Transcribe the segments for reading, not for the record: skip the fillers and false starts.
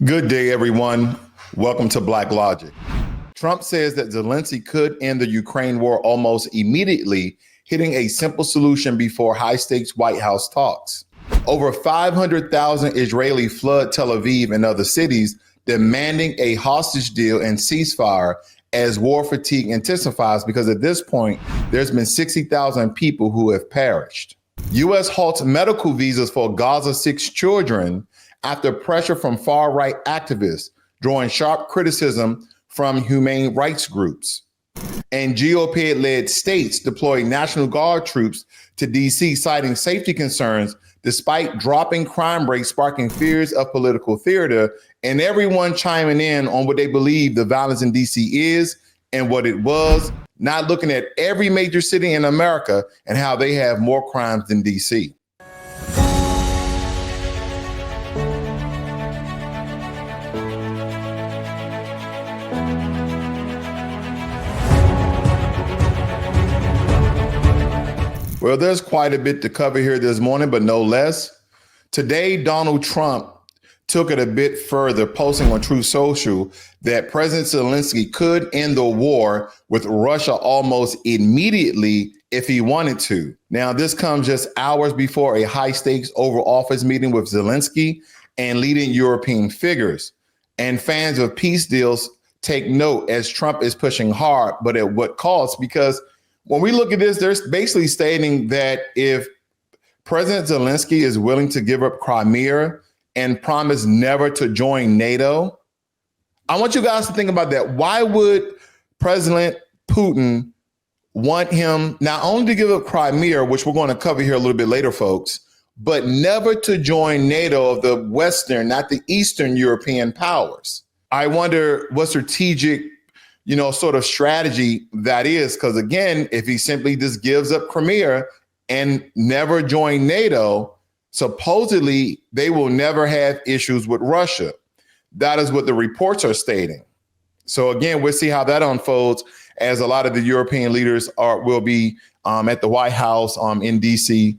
Good day, everyone. Welcome to Blacklogic. Trump says that Zelensky could end the Ukraine war almost immediately, hitting a simple solution before high-stakes White House talks. Over 500,000 Israeli flood Tel Aviv and other cities, demanding a hostage deal and ceasefire as war fatigue intensifies because at this point, there's been 60,000 people who have perished. U.S. halts medical visas for Gaza's 6 children after pressure from far-right activists, drawing sharp criticism from humane rights groups. And GOP-led states deploy National Guard troops to D.C., citing safety concerns despite dropping crime rates, sparking fears of political theater, and everyone chiming in on what they believe the violence in D.C. is and what it was, not looking at every major city in America and how they have more crimes than D.C. Well, there's quite a bit to cover here this morning, but no less. Today, Donald Trump took it a bit further, posting on Truth Social that President Zelensky could end the war with Russia almost immediately if he wanted to. Now, this comes just hours before a high-stakes Oval Office meeting with Zelensky and leading European figures. And fans of peace deals take note as Trump is pushing hard, but at what cost? Because when we look at this, they're basically stating that if President Zelensky is willing to give up Crimea and promise never to join NATO, I want you guys to think about that. Why would President Putin want him not only to give up Crimea, which we're going to cover here a little bit later, folks, but never to join NATO of the Western, not the Eastern European powers? I wonder what strategic sort of strategy that is, because again, if he simply just gives up Crimea and never join NATO, supposedly they will never have issues with Russia. That is what the reports are stating. So again, we'll see how that unfolds as a lot of the European leaders will be at the White House in DC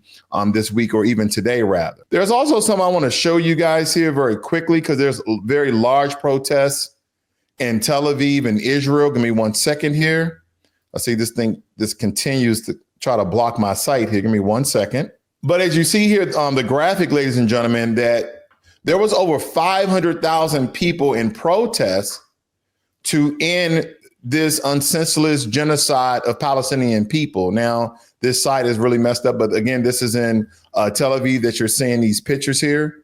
this week, or even today, rather. There's also something I want to show you guys here very quickly, because there's very large protests in Tel Aviv and Israel. Give me 1 second here. I see this continues to try to block my site here. Give me 1 second. But as you see here on the graphic, ladies and gentlemen, that there was over 500,000 people in protest to end this unsenseless genocide of Palestinian people. Now, this site is really messed up, but again, this is in Tel Aviv that you're seeing these pictures here.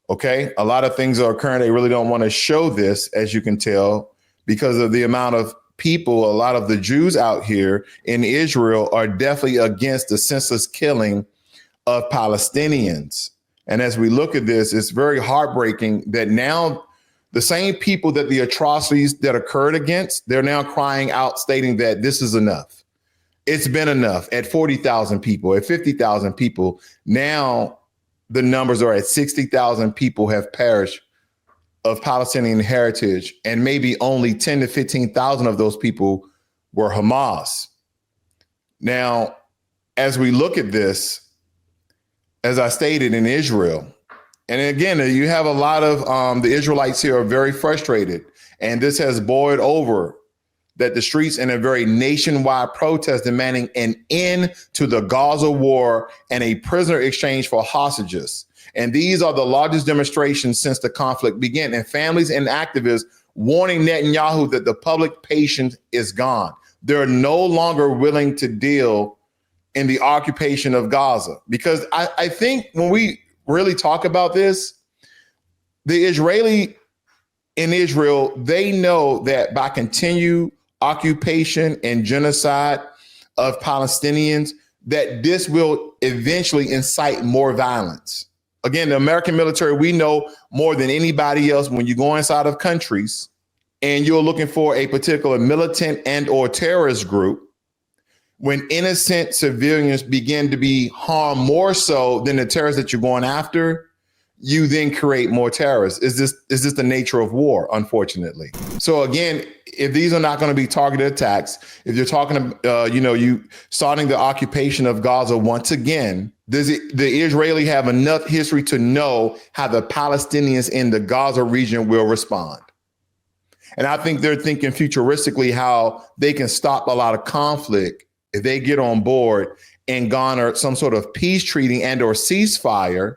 Okay, a lot of things are occurring. They really don't want to show this, as you can tell, because of the amount of people. A lot of the Jews out here in Israel are definitely against the senseless killing of Palestinians. And as we look at this, it's very heartbreaking that now the same people that the atrocities that occurred against, they're now crying out, stating that this is enough. It's been enough at 40,000 people, at 50,000 people. Now, the numbers are at 60,000 people have perished of Palestinian heritage, and maybe only 10 to 15,000 of those people were Hamas. Now, as we look at this, as I stated, in Israel, and again, you have a lot of the Israelites here are very frustrated, and this has boiled over that the streets in a very nationwide protest demanding an end to the Gaza war and a prisoner exchange for hostages. And these are the largest demonstrations since the conflict began. And families and activists warning Netanyahu that the public patience is gone. They're no longer willing to deal in the occupation of Gaza. Because I think when we really talk about this, the Israeli in Israel, they know that by continued occupation and genocide of Palestinians, that this will eventually incite more violence. Again, the American military, we know more than anybody else, when you go inside of countries and you're looking for a particular militant and or terrorist group, when innocent civilians begin to be harmed more so than the terrorists that you're going after, you then create more terrorists. Is this the nature of war, unfortunately? So again, if these are not going to be targeted attacks, if you're talking, you starting the occupation of Gaza once again, does the Israeli have enough history to know how the Palestinians in the Gaza region will respond? And I think they're thinking futuristically how they can stop a lot of conflict if they get on board and garner some sort of peace treaty and or ceasefire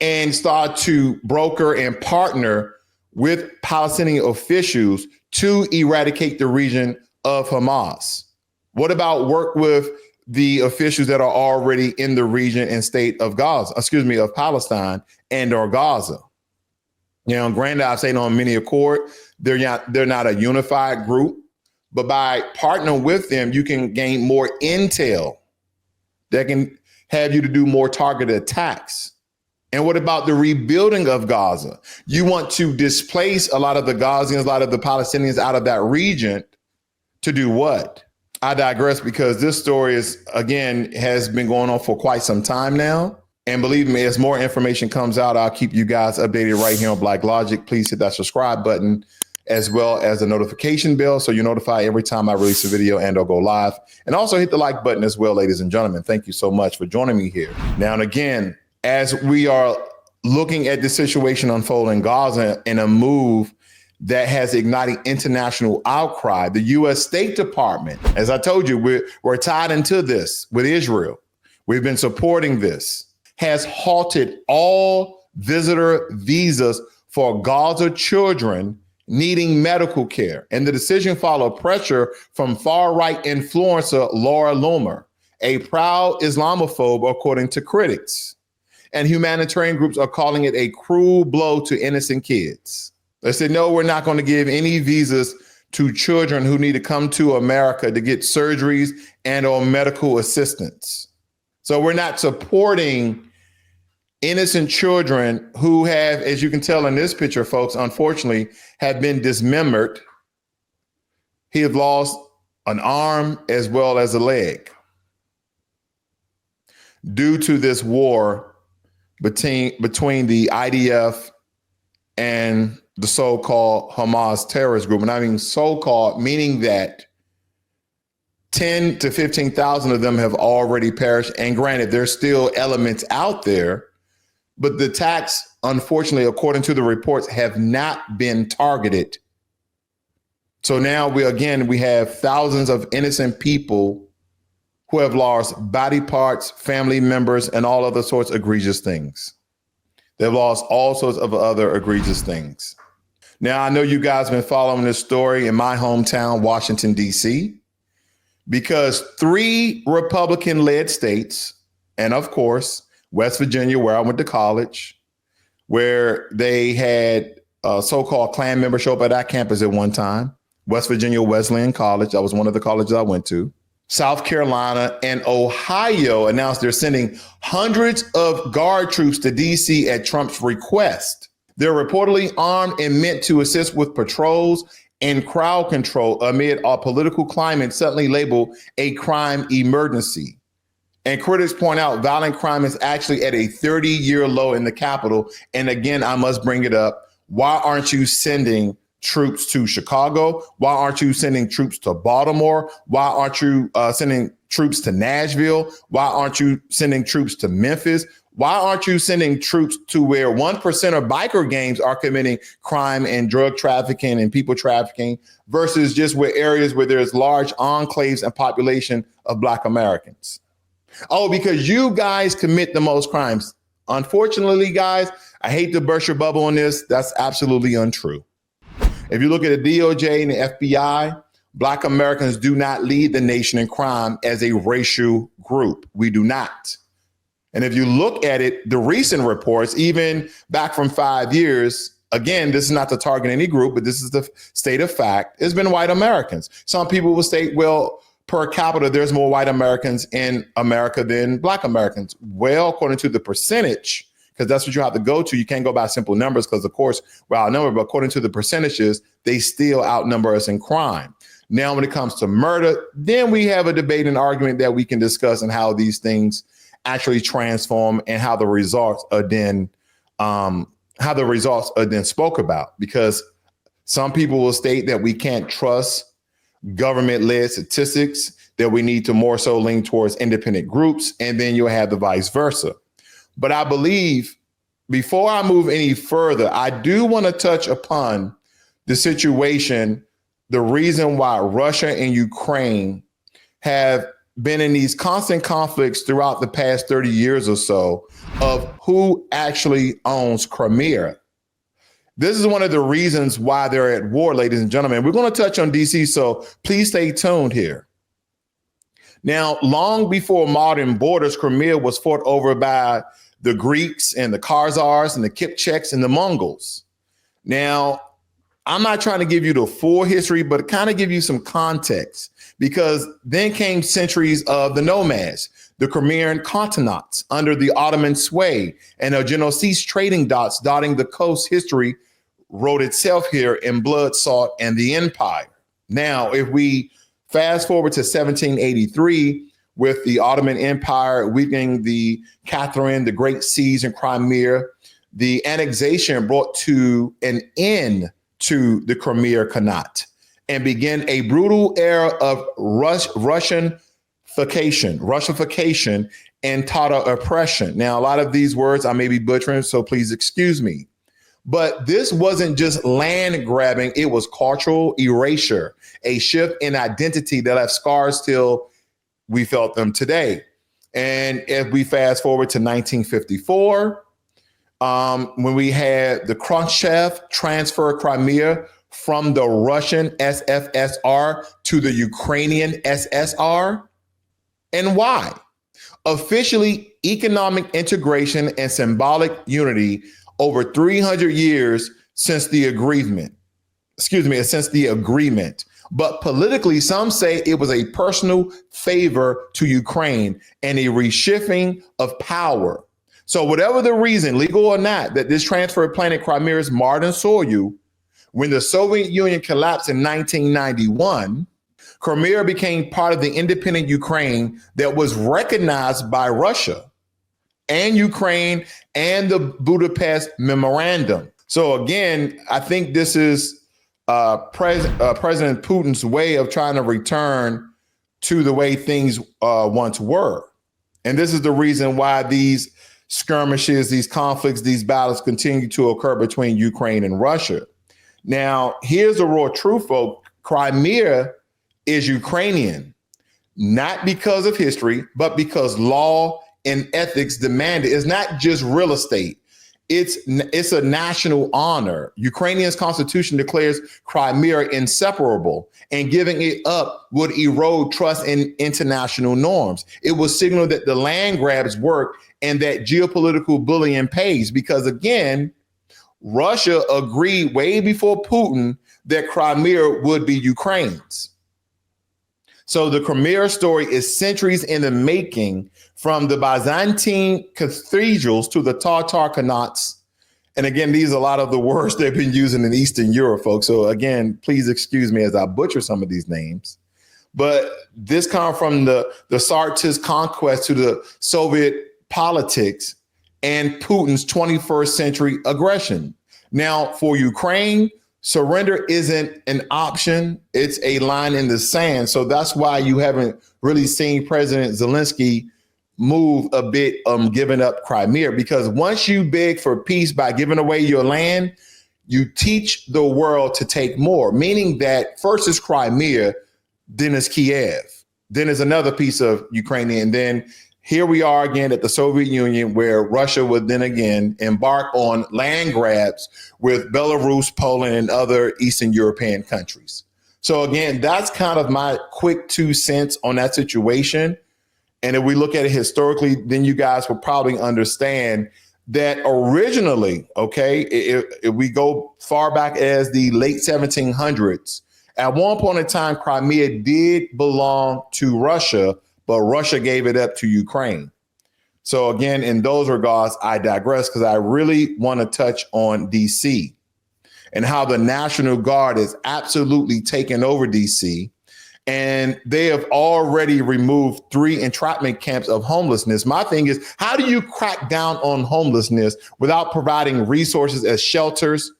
and start to broker and partner with Palestinian officials to eradicate the region of Hamas. What about work with the officials that are already in the region and state of of Palestine and or Gaza? You know, granted, I've said on many accord, they're not a unified group, but by partnering with them, you can gain more intel that can have you to do more targeted attacks. And what about the rebuilding of Gaza? You want to displace a lot of the Gazans, a lot of the Palestinians out of that region to do what? I digress because this story has been going on for quite some time now. And believe me, as more information comes out, I'll keep you guys updated right here on Blacklogic. Please hit that subscribe button as well as the notification bell so you're notified every time I release a video and or go live. And also hit the like button as well, ladies and gentlemen. Thank you so much for joining me here. Now and again, as we are looking at the situation unfold in Gaza in a move that has ignited international outcry, the U.S. State Department, as I told you, we're tied into this with Israel. We've been supporting this, has halted all visitor visas for Gaza children needing medical care. And the decision followed pressure from far-right influencer Laura Loomer, a proud Islamophobe, according to critics. And humanitarian groups are calling it a cruel blow to innocent kids. They said, no, we're not going to give any visas to children who need to come to America to get surgeries and or medical assistance. So we're not supporting innocent children who have, as you can tell in this picture, folks, unfortunately, have been dismembered. He has lost an arm as well as a leg due to this war between the IDF and the so-called Hamas terrorist group. And I mean so-called, meaning that 10 to 15,000 of them have already perished. And granted, there's still elements out there, but the attacks, unfortunately, according to the reports, have not been targeted. So now we have thousands of innocent people who have lost body parts, family members, and all other sorts of egregious things. They've lost all sorts of other egregious things. Now, I know you guys have been following this story in my hometown, Washington, D.C., because 3 Republican-led states, and of course, West Virginia, where I went to college, where they had so-called Klan members show up at that campus at one time. West Virginia Wesleyan College, that was one of the colleges I went to. South Carolina and Ohio announced they're sending hundreds of guard troops to D.C. at Trump's request. They're reportedly armed and meant to assist with patrols and crowd control amid our political climate suddenly labeled a crime emergency. And critics point out violent crime is actually at a 30-year low in the Capitol. And again, I must bring it up. Why aren't you sending troops to Chicago? Why aren't you sending troops to Baltimore? Why aren't you sending troops to Nashville? Why aren't you sending troops to Memphis? Why aren't you sending troops to where 1% of biker gangs are committing crime and drug trafficking and people trafficking versus just where areas where there's large enclaves and population of Black Americans? Oh, because you guys commit the most crimes. Unfortunately, guys, I hate to burst your bubble on this. That's absolutely untrue. If you look at the DOJ and the FBI, Black Americans do not lead the nation in crime as a racial group. We do not. And if you look at it, the recent reports, even back from 5 years, again, this is not to target any group, but this is the state of fact, it's been white Americans. Some people will state, well, per capita, there's more white Americans in America than Black Americans. Well, according to the percentage, because that's what you have to go to. You can't go by simple numbers because, of course, we're outnumbered. But according to the percentages, they still outnumber us in crime. Now, when it comes to murder, then we have a debate and argument that we can discuss and how these things actually transformed, and how the results are then spoke about. Because some people will state that we can't trust government-led statistics, that we need to more so lean towards independent groups, and then you'll have the vice versa. But I believe, before I move any further, I do want to touch upon the situation, the reason why Russia and Ukraine have been in these constant conflicts throughout the past 30 years or so of who actually owns Crimea. This is one of the reasons why they're at war, ladies and gentlemen. We're going to touch on DC, so please stay tuned here. Now, long before modern borders, Crimea was fought over by the Greeks and the Khazars and the Kipchaks and the Mongols. Now, I'm not trying to give you the full history, but kind of give you some context, because then came centuries of the nomads, the Crimean Khanates under the Ottoman sway, and the Genoese trading dots dotting the coast. History wrote itself here in blood, salt, and the empire. Now, if we fast forward to 1783, with the Ottoman Empire weakening the Catherine the Great siege in Crimea, the annexation brought to an end to the Crimea Khanate and began a brutal era of Russification and Tatar oppression. Now, a lot of these words I may be butchering, so please excuse me. But this wasn't just land grabbing, it was cultural erasure, a shift in identity that left scars till we felt them today. And if we fast forward to 1954, when we had the Khrushchev transfer Crimea from the Russian SFSR to the Ukrainian SSR. And why? Officially, economic integration and symbolic unity over 300 years since the agreement. But politically, some say it was a personal favor to Ukraine and a reshifting of power. So whatever the reason, legal or not, that this transfer planted Crimea's modern soil, when the Soviet Union collapsed in 1991, Crimea became part of the independent Ukraine that was recognized by Russia and Ukraine and the Budapest Memorandum. So again, I think this is President Putin's way of trying to return to the way things once were. And this is the reason why these skirmishes, these conflicts, these battles continue to occur between Ukraine and Russia. Now, here's the raw truth, folks. Crimea is Ukrainian, not because of history, but because law and ethics demand it. It's not just real estate. It's a national honor. Ukrainian's constitution declares Crimea inseparable, and giving it up would erode trust in international norms. It will signal that the land grabs work and that geopolitical bullying pays, because again, Russia agreed way before Putin that Crimea would be Ukraine's. So the Crimea story is centuries in the making, from the Byzantine cathedrals to the Tatar Khanates. And again, these are a lot of the words they've been using in Eastern Europe, folks. So again, please excuse me as I butcher some of these names. But this comes from the Tsarist conquest to the Soviet politics and Putin's 21st century aggression. Now, for Ukraine, surrender isn't an option. It's a line in the sand. So that's why you haven't really seen President Zelensky move a bit giving up Crimea, because once you beg for peace by giving away your land, you teach the world to take more, meaning that first is Crimea, then is Kiev, then is another piece of Ukraine, and then here we are again at the Soviet Union, where Russia would then again embark on land grabs with Belarus, Poland, and other Eastern European countries. So again, that's kind of my quick 2 cents on that situation. And if we look at it historically, then you guys will probably understand that originally, okay, if we go far back as the late 1700s, at one point in time, Crimea did belong to Russia, but Russia gave it up to Ukraine. So again, in those regards, I digress, because I really want to touch on DC and how the National Guard is absolutely taking over DC. And they have already removed 3 entrapment camps of homelessness. My thing is, how do you crack down on homelessness without providing resources as shelters,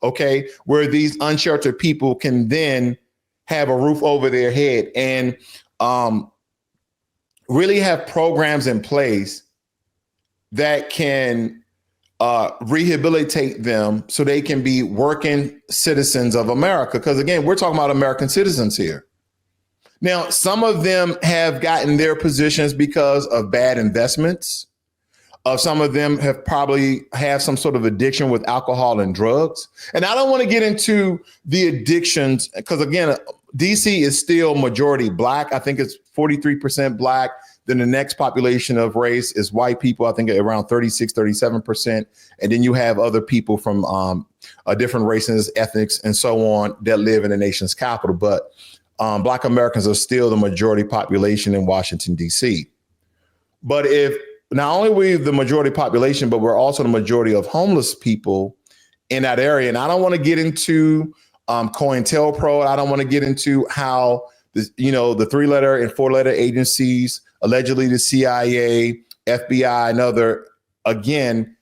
okay, where these unsheltered people can then have a roof over their head and really have programs in place that can rehabilitate them so they can be working citizens of America? Because again, we're talking about American citizens here. Now, some of them have gotten their positions because of bad investments. Some of them have probably have some sort of addiction with alcohol and drugs. And I don't want to get into the addictions because, again, DC is still majority Black. I think it's 43% Black. Then the next population of race is white people, I think around 36, 37%. And then you have other people from different races, ethnics, and so on that live in the nation's capital. But Black Americans are still the majority population in Washington, D.C. But if not only we the majority population, but we're also the majority of homeless people in that area. And I don't want to get into COINTELPRO. I don't want to get into how the 3-letter and 4-letter agencies, allegedly the CIA, FBI, and other, again,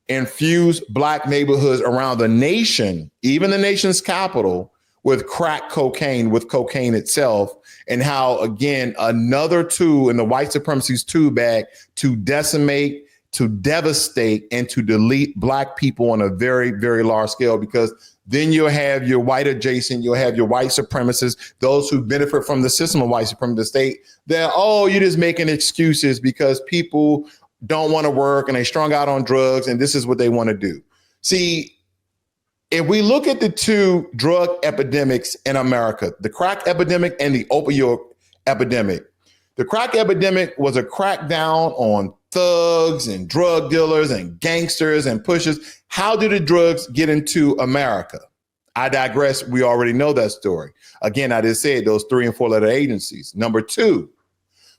infuse Black neighborhoods around the nation, even the nation's capital, with crack cocaine, with cocaine itself, and how, again, another tool in the white supremacy's tool bag to decimate, to devastate, and to delete Black people on a very, very large scale. Because then you'll have your white adjacent, you'll have your white supremacists, those who benefit from the system of white supremacy, the state, that, oh, you're just making excuses because people don't want to work and they strung out on drugs and this is what they want to do. See, if we look at the 2 drug epidemics in America, the crack epidemic and the opioid epidemic, the crack epidemic was a crackdown on thugs and drug dealers and gangsters and pushers. How did the drugs get into America? I digress. We already know that story. Again, I just said those 3 and 4-letter agencies. Number 2,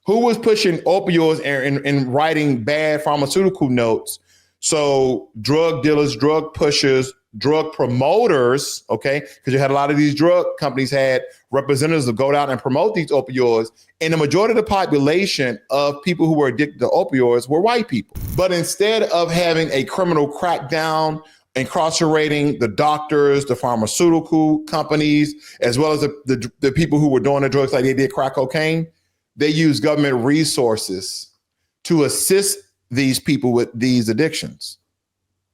who was pushing opioids and writing bad pharmaceutical notes? So drug dealers, drug pushers, drug promoters, okay, because you had a lot of these drug companies had representatives that go out and promote these opioids. And the majority of the population of people who were addicted to opioids were white people. But instead of having a criminal crackdown, incarcerating the doctors, the pharmaceutical companies, as well as the people who were doing the drugs like they did crack cocaine, they used government resources to assist these people with these addictions.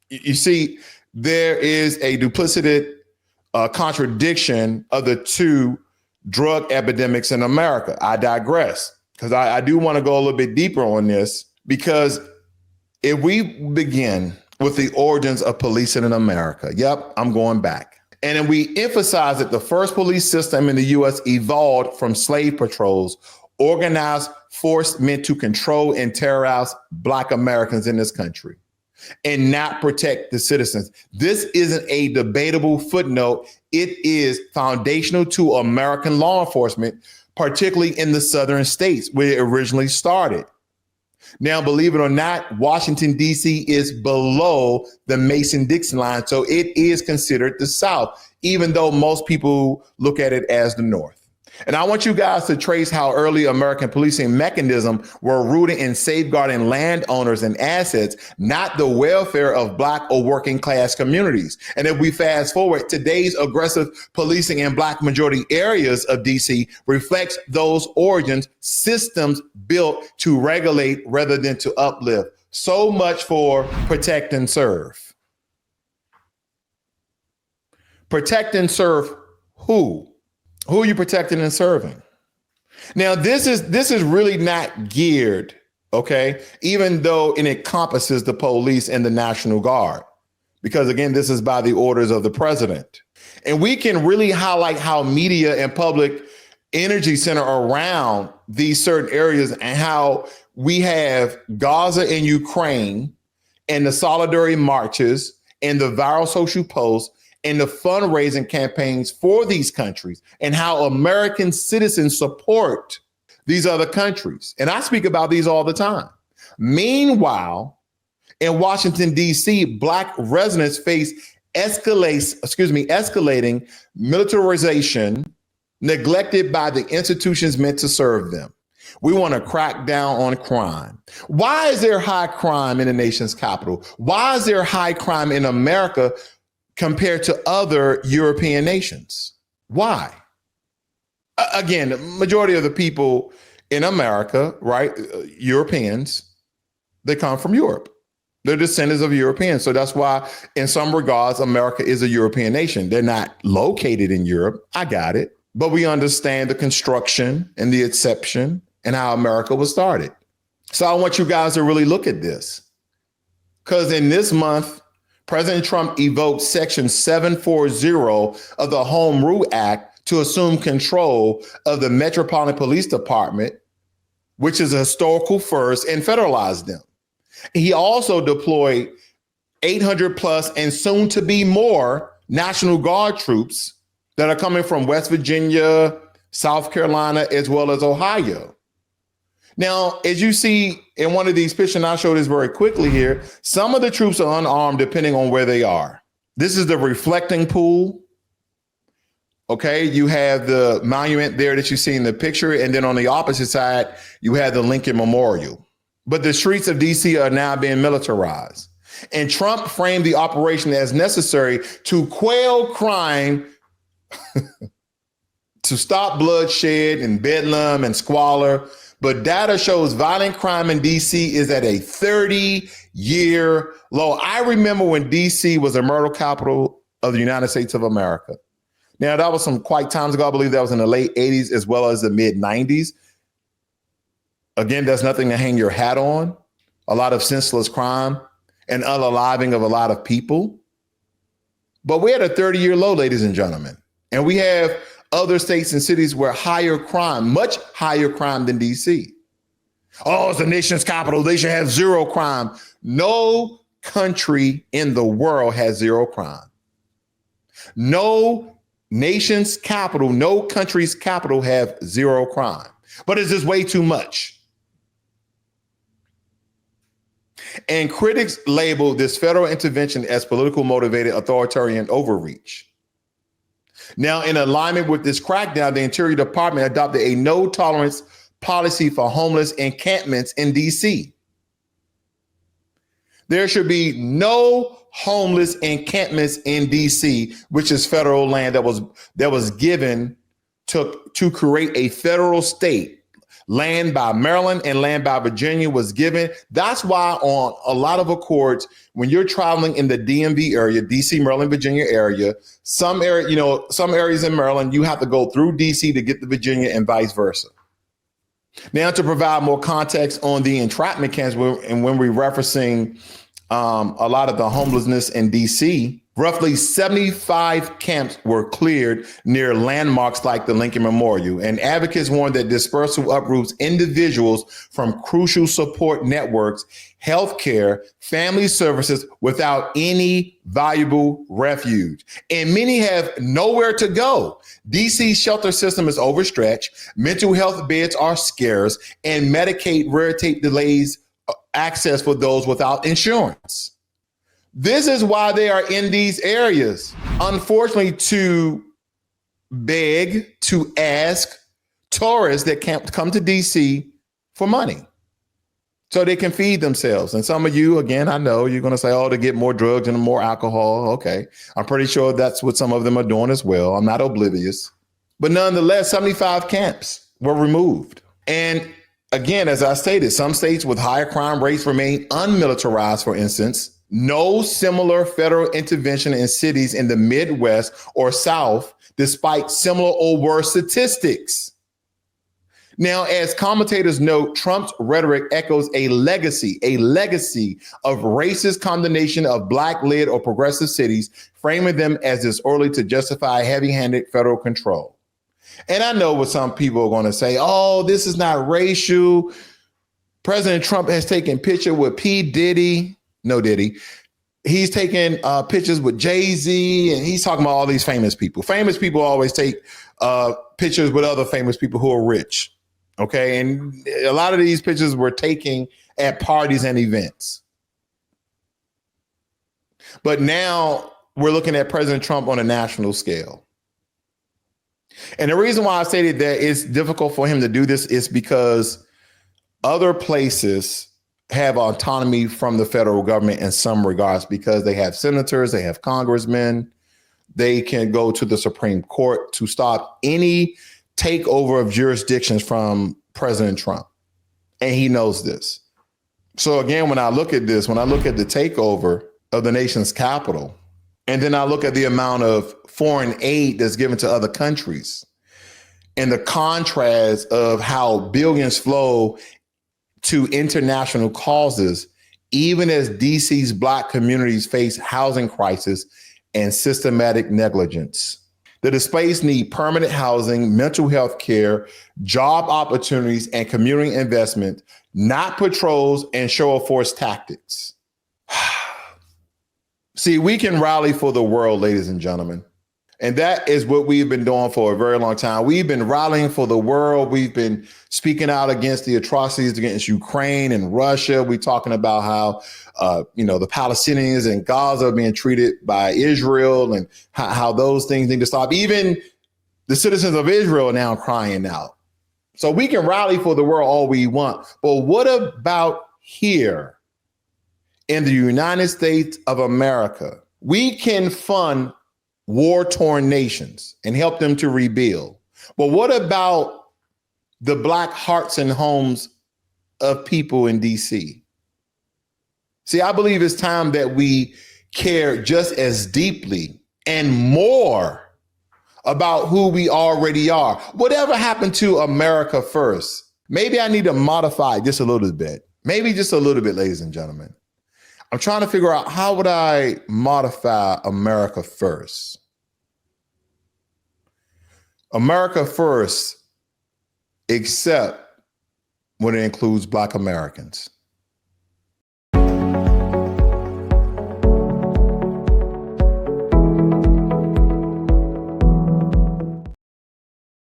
You see, there is a duplicitous contradiction of the 2 drug epidemics in America. I digress, because I do want to go a little bit deeper on this, because if we begin with the origins of policing in America, yep, I'm going back. And then we emphasize that the first police system in the U.S. evolved from slave patrols, organized force meant to control and terrorize Black Americans in this country and not protect the citizens. This isn't a debatable footnote. It is foundational to American law enforcement, particularly in the southern states where it originally started. Now, believe it or not, Washington, D.C. is below the Mason-Dixon line, so it is considered the South, even though most people look at it as the North. And I want you guys to trace how early American policing mechanisms were rooted in safeguarding landowners and assets, not the welfare of Black or working class communities. And if we fast forward, today's aggressive policing in Black majority areas of DC reflects those origins, systems built to regulate rather than to uplift. So much for protect and serve. Protect and serve who? Who are you protecting and serving? Now, this is really not geared, okay, even though it encompasses the police and the National Guard, because, again, this is by the orders of the president. And we can really highlight how media and public energy center around these certain areas and how we have Gaza and Ukraine and the solidarity marches and the viral social posts and the fundraising campaigns for these countries and how American citizens support these other countries. And I speak about these all the time. Meanwhile, in Washington, D.C., Black residents face escalating militarization neglected by the institutions meant to serve them. We want to crack down on crime. Why is there high crime in the nation's capital? Why is there high crime in America compared to other European nations? Why? Again, the majority of the people in America, right, Europeans, they come from Europe. They're descendants of Europeans. So that's why, in some regards, America is a European nation. They're not located in Europe. I got it. But we understand the construction and the exception and how America was started. So I want you guys to really look at this. Because in this month, President Trump evoked Section 740 of the Home Rule Act to assume control of the Metropolitan Police Department, which is a historical first, and federalize them. He also deployed 800 plus and soon to be more National Guard troops that are coming from West Virginia, South Carolina, as well as Ohio. Now, as you see in one of these pictures, and I'll show this very quickly here, some of the troops are unarmed depending on where they are. This is the reflecting pool. Okay, you have the monument there that you see in the picture, and then on the opposite side, you have the Lincoln Memorial. But the streets of DC are now being militarized. And Trump framed the operation as necessary to quell crime, to stop bloodshed and bedlam and squalor. But data shows violent crime in DC is at a 30-year low. I remember when DC was the murder capital of the United States of America. Now, that was some quite times ago. I believe that was in the late 80s as well as the mid 90s. Again, that's nothing to hang your hat on. A lot of senseless crime and unaliving of a lot of people. But we had a 30-year low, ladies and gentlemen. And we have other states and cities where higher crime, much higher crime than DC. Oh, it's the nation's capital. They should have zero crime. No country in the world has zero crime. No nation's capital, no country's capital have zero crime. But it's just way too much. And critics label this federal intervention as political motivated authoritarian overreach. Now, in alignment with this crackdown, the Interior Department adopted a no tolerance policy for homeless encampments in DC. There should be no homeless encampments in DC, which is federal land that was given to create a federal state. Land by Maryland and land by Virginia was given. That's why on a lot of accords, when you're traveling in the DMV area, DC, Maryland, Virginia area, some areas in Maryland, you have to go through DC to get to Virginia and vice versa. Now, to provide more context on the entrapment camps, and when we're referencing a lot of the homelessness in DC, roughly 75 camps were cleared near landmarks like the Lincoln Memorial, and advocates warned that dispersal uproots individuals from crucial support networks, healthcare, family services without any valuable refuge. And many have nowhere to go. DC's shelter system is overstretched, mental health beds are scarce, and Medicaid rare tape delays access for those without insurance. This is why they are in these areas, unfortunately, to beg, to ask tourists that can't come to DC for money so they can feed themselves. And some of you, again, I know you're going to say, oh, to get more drugs and more alcohol. Okay. I'm pretty sure that's what some of them are doing as well. I'm not oblivious. But nonetheless, 75 camps were removed. And again, as I stated, some states with higher crime rates remain unmilitarized, for instance. No similar federal intervention in cities in the Midwest or South, despite similar or worse statistics. Now, as commentators note, Trump's rhetoric echoes a legacy of racist condemnation of Black-led or progressive cities, framing them as disorderly to justify heavy-handed federal control. And I know what some people are going to say, oh, this is not racial. President Trump has taken picture with P. Diddy. No Diddy. He's taking pictures with Jay-Z, and he's talking about all these famous people. Famous people always take pictures with other famous people who are rich. Okay. And a lot of these pictures were taken at parties and events. But now we're looking at President Trump on a national scale. And the reason why I stated that it's difficult for him to do this is because other places have autonomy from the federal government in some regards, because they have senators, they have congressmen, they can go to the Supreme Court to stop any takeover of jurisdictions from President Trump. And he knows this. So again, when I look at this, when I look at the takeover of the nation's capital, and then I look at the amount of foreign aid that's given to other countries, and the contrast of how billions flow to international causes, even as DC's Black communities face housing crisis and systematic negligence. The displaced need permanent housing, mental health care, job opportunities, and community investment, not patrols and show of force tactics. See, we can rally for the world, ladies and gentlemen. And that is what we've been doing for a very long time. We've been rallying for the world. We've been speaking out against the atrocities against Ukraine and Russia. We're talking about how, the Palestinians in Gaza are being treated by Israel, and how those things need to stop. Even the citizens of Israel are now crying out. So we can rally for the world all we want. But what about here in the United States of America? We can fund war-torn nations and help them to rebuild. But what about the Black hearts and homes of people in DC? See, I believe it's time that we care just as deeply and more about who we already are. Whatever happened to America first? Maybe I need to modify just a little bit. Maybe just a little bit, ladies and gentlemen. I'm trying to figure out, how would I modify America first? America first, except when it includes Black Americans.